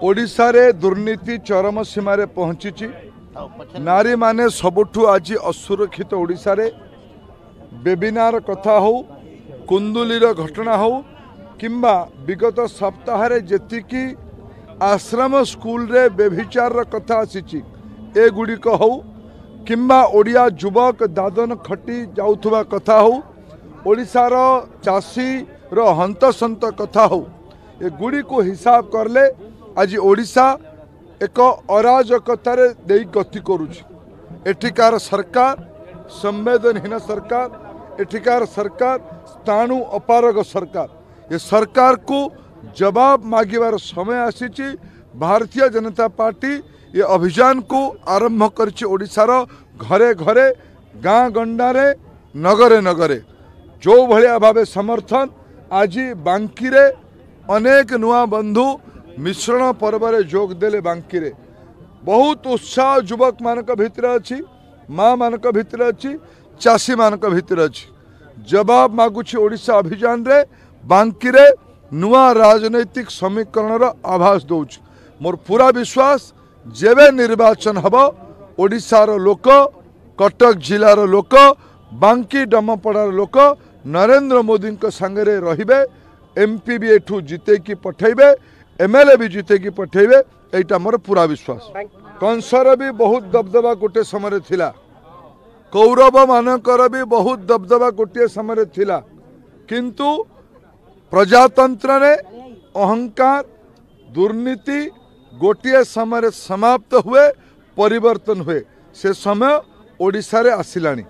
ओडिशा रे दुर्नीति चरम सीमार पहुंची। नारी माने सबुठु आज असुरक्षित ओडिशा रे बेबिनार कथा हो कुंदुलीर घटना हो किंबा विगत सप्ताह जेतिकी आश्रम स्कूल रे बेभिचार कथा आसी एगुड़िक हो किंबा ओडिया युवक दादन खटी जाउथुबा कथा हो ओडिशार चाषी रो हंतसंत कथा हो एगुड़ी को हिसाब करले आज ओडिशा एक अराजकतार दे गति करुछि। एठिकार सरकार संवेदनहीन सरकार, एठिकार सरकार स्थाणु अपारग सरकार। ये सरकार को जवाब मागिबार समय आसीछि। भारतीय जनता पार्टी ये अभियान को आरंभ करछि। ओडिशार घरे घरे गाँ गंडारे नगरे नगरे जो भलिया भावे समर्थन आज बांकी रे अनेक नुआ बंधु मिश्रण पर्व रे जोग देले। बांकी रे बहुत उत्साह युवक मानक भितर अच्छी, माँ मानक भितर अच्छी, चाषी मानक भितर अच्छी। जवाब मागुछि ओडिशा अभियान रे बांकी रे नुआ राजनैतिक समीकरण आभास दौच। मोर पूरा विश्वास जेबे निर्वाचन हब ओडिशार लोक, कटक जिलार लोक, बांकी डमपड़ार लोक नरेंद्र मोदी संगे रहिबे। एमपी भी एठू जिते की पठेबे, एमएलए भी जिते की पठेबे, एटा मोर पूरा विश्वास। कंसर भी बहुत दबदबा गोटे समय थिला, कौरव मानकर भी बहुत दबदबा गोटे समय थिला, किंतु प्रजातंत्र ने अहंकार दुर्नीति गोटे समय समाप्त हुए, परिवर्तन हुए। से समय ओडिशा रे आसिलानी।